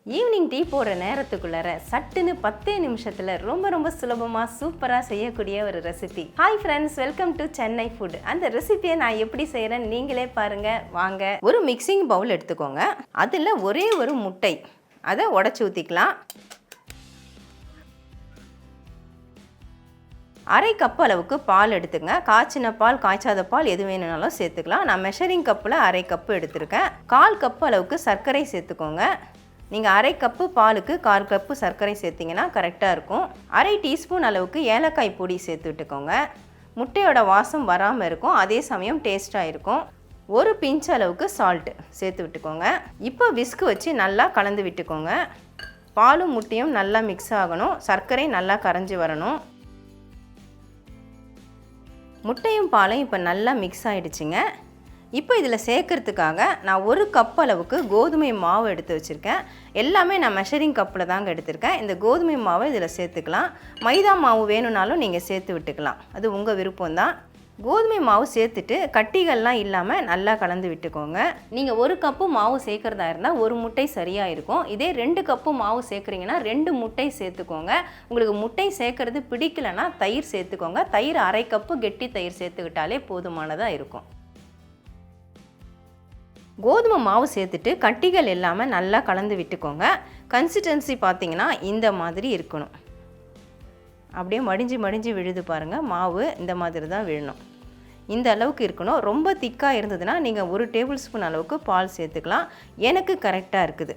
Evening tea போடுற நேரத்துக்குள்ளார சட்டுன்னு 10 நிமிஷத்தில் ரொம்ப சுலபமாக சூப்பராக செய்யக்கூடிய ஒரு recipe. Hi friends, welcome to Chennai food. அந்த ரெசிபியை நான் எப்படி செய்கிறேன்னு நீங்களே பாருங்கள் வாங்க. ஒரு மிக்சிங் பவுல் எடுத்துக்கோங்க. அதில் ஒரே ஒரு முட்டை, அதை உடச்சி ஊற்றிக்கலாம். அரை கப் அளவுக்கு பால் எடுத்துங்க. காய்ச்சின பால், காய்ச்சாத பால் எது வேணும்னாலும் சேர்த்துக்கலாம். நான் மெஷரிங் கப்பில் அரை கப்பு எடுத்திருக்கேன். 1/4 கப் அளவுக்கு சர்க்கரை சேர்த்துக்கோங்க. நீங்கள் அரை கப்பு பாலுக்கு 1/4 கப்பு சர்க்கரை சேர்த்திங்கன்னா கரெக்டாக இருக்கும். அரை டீஸ்பூன் அளவுக்கு ஏலக்காய் பொடி சேர்த்து விட்டுக்கோங்க. முட்டையோட வாசம் வராமல் இருக்கும், அதே சமயம் டேஸ்ட்டாக இருக்கும். ஒரு பிஞ்ச் அளவுக்கு சால்ட்டு சேர்த்து விட்டுக்கோங்க. இப்போ விஸ்கு வச்சு நல்லா கலந்து விட்டுக்கோங்க. பாலும் முட்டையும் நல்லா மிக்ஸ் ஆகணும், சர்க்கரை நல்லா கரைஞ்சி வரணும். முட்டையும் பாலும் இப்போ நல்லா மிக்ஸ் ஆகிடுச்சிங்க. இப்போ இதில் சேர்க்கறதுக்காக நான் 1 கப் அளவுக்கு கோதுமை மாவு எடுத்து வச்சுருக்கேன். எல்லாமே நான் மெஷரிங் கப்பில் தாங்க எடுத்திருக்கேன். இந்த கோதுமை மாவை இதில் சேர்த்துக்கலாம். மைதா மாவு வேணும்னாலும் நீங்கள் சேர்த்து விட்டுக்கலாம், அது உங்கள் விருப்பம்தான். கோதுமை மாவு சேர்த்துட்டு கட்டிகள்லாம் இல்லாமல் நல்லா கலந்து விட்டுக்கோங்க. நீங்கள் 1 கப்பு மாவு சேர்க்குறதா இருந்தால் 1 முட்டை சரியாக இருக்கும். இதே 2 கப்பு மாவு சேர்க்குறீங்கன்னா 2 முட்டை சேர்த்துக்கோங்க. உங்களுக்கு முட்டை சேர்க்குறது பிடிக்கலைன்னா தயிர் சேர்த்துக்கோங்க. தயிர் அரை கப்பு கெட்டி தயிர் சேர்த்துக்கிட்டாலே போதுமானதாக இருக்கும். கோதுமை மாவு சேர்த்துட்டு கட்டிகள் இல்லாமல் நல்லா கலந்து விட்டுக்கோங்க. கன்சிஸ்டன்சி பார்த்திங்கன்னா இந்த மாதிரி இருக்கணும். அப்படியே மடிஞ்சு விழுது பாருங்கள். மாவு இந்த மாதிரி தான் விழணும், இந்த அளவுக்கு இருக்கணும். ரொம்ப திக்காக இருந்ததுன்னா நீங்கள் 1 டேபிள் ஸ்பூன் அளவுக்கு பால் சேர்த்துக்கலாம். எனக்கு கரெக்டாக இருக்குது.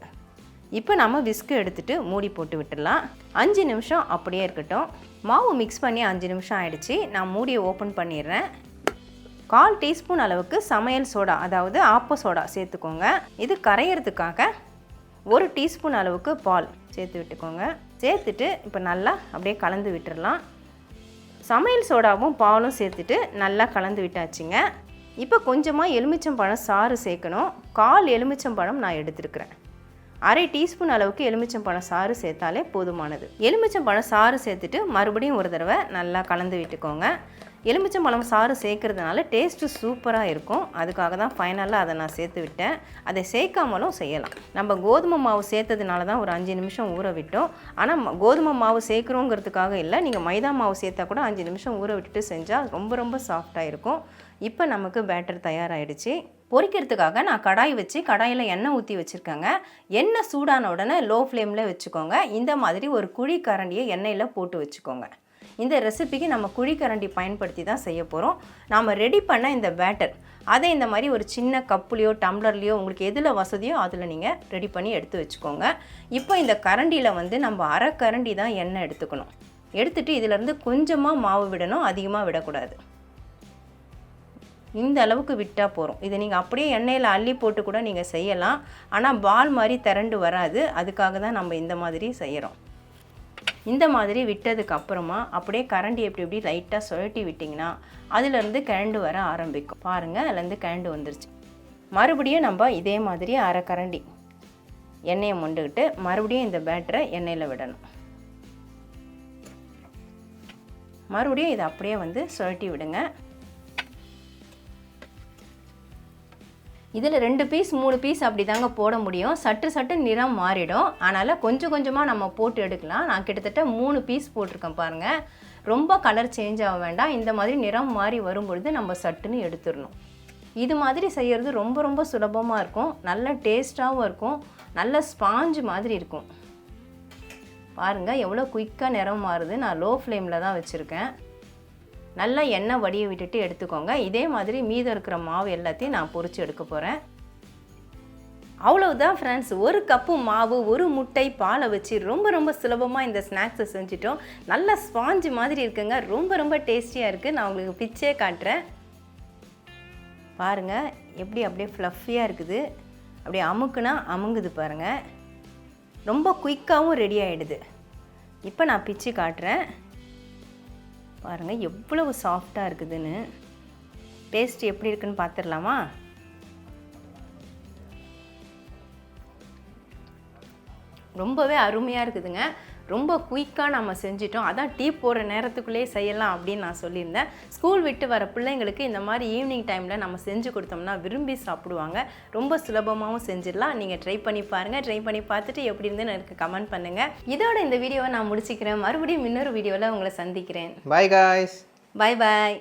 இப்போ நம்ம விஸ்கு எடுத்துகிட்டு மூடி போட்டு விட்டுடலாம். 5 நிமிஷம் அப்படியே இருக்கட்டும். மாவு மிக்ஸ் பண்ணி 5 நிமிஷம் ஆகிடுச்சி. நான் மூடியை ஓப்பன் பண்ணிடுறேன். 1/4 டீஸ்பூன் அளவுக்கு சமையல் சோடா, அதாவது ஆப்ப சோடா சேர்த்துக்கோங்க. இது கரையிறதுக்காக 1 டீஸ்பூன் அளவுக்கு பால் சேர்த்து விட்டுக்கோங்க. சேர்த்துட்டு இப்போ நல்லா அப்படியே கலந்து விட்டுடலாம். சமையல் சோடாவும் பாலும் சேர்த்துட்டு நல்லா கலந்து விட்டாச்சுங்க. இப்போ கொஞ்சமாக எலுமிச்சம்பழம் சாறு சேர்க்கணும். 1/4 எலுமிச்சம்பழம் நான் எடுத்துருக்கிறேன். அரை டீஸ்பூன் அளவுக்கு எலுமிச்சம்பழம் சாறு சேர்த்தாலே போதுமானது. எலுமிச்சம்பழம் சாறு சேர்த்துட்டு மறுபடியும் ஒரு தடவை நல்லா கலந்து விட்டுக்கோங்க. எலுமிச்சம்பழம் சாறு சேர்க்கறதுனால டேஸ்ட்டு சூப்பராக இருக்கும். அதுக்காக தான் ஃபைனலாக அதை நான் சேர்த்து விட்டேன். அதை சேர்க்காமலும் செய்யலாம். நம்ம கோதுமை மாவு சேர்த்ததுனால தான் ஒரு 5 நிமிஷம் ஊற விட்டோம். ஆனால் கோதுமை மாவு சேர்க்குறோங்கிறதுக்காக இல்லை, நீங்கள் மைதா மாவு சேர்த்தா கூட 5 நிமிஷம் ஊற விட்டுட்டு செஞ்சால் ரொம்ப சாஃப்டாக இருக்கும். இப்போ நமக்கு பேட்டர் தயாராகிடுச்சு. பொரிக்கிறதுக்காக நான் கடாய் வச்சு கடாயில் எண்ணெய் ஊற்றி வச்சுருக்கேங்க. எண்ணெய் சூடான உடனே லோ ஃப்ளேமில் வச்சுக்கோங்க. இந்த மாதிரி ஒரு குழி கரண்டியை எண்ணெயில் போட்டு வச்சுக்கோங்க. இந்த ரெசிபிக்கு நம்ம குழிக்கரண்டி பயன்படுத்தி தான் செய்ய போகிறோம். நாம் ரெடி பண்ண இந்த பேட்டர், அதை இந்த மாதிரி ஒரு சின்ன கப்புலையோ டம்ளர்லையோ உங்களுக்கு எதில் வசதியோ அதில் நீங்கள் ரெடி பண்ணி எடுத்து வச்சுக்கோங்க. இப்போ இந்த கரண்டியில் நம்ம அரை கரண்டி தான் எண்ணெய் எடுத்துக்கணும். எடுத்துகிட்டு இதிலேருந்து கொஞ்சமாக மாவு விடணும், அதிகமாக விடக்கூடாது. இந்த அளவுக்கு விட்டால் போகிறோம். இதை நீங்கள் அப்படியே எண்ணெயில் அள்ளி போட்டு கூட நீங்கள் செய்யலாம். ஆனால் பால் மாதிரி திரண்டு வராது. அதுக்காக தான் நம்ம இந்த மாதிரி செய்கிறோம். இந்த மாதிரி விட்டதுக்கு அப்புறமா அப்படியே கரண்டி எப்படி லைட்டாக சுழட்டி விட்டிங்கன்னா அதிலேருந்து கிழண்டு வர ஆரம்பிக்கும். பாருங்கள், அதுலேருந்து கிழண்டு வந்துருச்சு. மறுபடியும் நம்ம இதே மாதிரி அரை கரண்டி எண்ணெயை மொண்டுக்கிட்டு மறுபடியும் இந்த பேட்டரை எண்ணெயில் விடணும். மறுபடியும் இதை அப்படியே சுழட்டி விடுங்க. இதில் 2 பீஸ் 3 பீஸ் அப்படி தாங்க போட முடியும். சட்டு நிறம் மாறிடும். அதனால் கொஞ்சமாக நம்ம போட்டு எடுக்கலாம். நான் கிட்டத்தட்ட 3 பீஸ் போட்டிருக்கேன் பாருங்கள். ரொம்ப கலர் சேஞ்ச் ஆக வேண்டாம். இந்த மாதிரி நிறம் மாறி வரும்பொழுது நம்ம சட்டுன்னு எடுத்துடணும். இது மாதிரி செய்கிறது ரொம்ப சுலபமாக இருக்கும். நல்ல டேஸ்ட்டாகவும் இருக்கும். நல்ல ஸ்பாஞ்சு மாதிரி இருக்கும். பாருங்கள் எவ்வளோ குயிக்காக நிறம் மாறுது. நான் லோ ஃப்ளேமில் தான் வச்சுருக்கேன். நல்லா எண்ணெய் வடிய விட்டுட்டு எடுத்துக்கோங்க. இதே மாதிரி மீதம் இருக்கிற மாவு எல்லாத்தையும் நான் பொரித்து எடுக்க போகிறேன். அவ்வளவுதான் ஃப்ரெண்ட்ஸ், 1 கப்பு மாவு, 1 முட்டை, பாலை வச்சு ரொம்ப சுலபமாக இந்த ஸ்நாக்ஸை செஞ்சிட்டோம். நல்ல ஸ்பாஞ்சு மாதிரி இருக்குங்க. ரொம்ப டேஸ்டியாக இருக்குது. நான் உங்களுக்கு பிச்சே காட்டுறேன். பாருங்கள் அப்படியே ஃப்ளஃபியாக இருக்குது. அப்படியே அமுக்குனா அமுங்குது பாருங்கள். ரொம்ப குயிக்காகவும் ரெடி ஆகிடுது. இப்போ நான் பிச்சு காட்டுறேன். பாருங்கள் எவ்வளவு சாஃப்டாக இருக்குதுன்னு. டேஸ்ட் எப்படி இருக்குன்னு பார்த்துடலாமா? ரொம்பவே அருமையாக இருக்குதுங்க. ரொம்ப குயிக்காக நம்ம செஞ்சிட்டோம். அதான் டீ போடுற நேரத்துக்குள்ளேயே செய்யலாம் அப்படின்னு நான் சொல்லியிருந்தேன். ஸ்கூல் விட்டு வர பிள்ளைங்களுக்கு இந்த மாதிரி ஈவினிங் டைமில் நம்ம செஞ்சு கொடுத்தோம்னா விரும்பி சாப்பிடுவாங்க. ரொம்ப சுலபமாகவும் செஞ்சிடலாம். நீங்கள் ட்ரை பண்ணி பாருங்கள். ட்ரை பண்ணி பார்த்துட்டு எப்படி இருந்துன்னு எனக்கு கமெண்ட் பண்ணுங்கள். இதோட இந்த வீடியோவை நான் முடிச்சுக்கிறேன். மறுபடியும் இன்னொரு வீடியோவில் உங்களை சந்திக்கிறேன். Bye guys. Bye bye.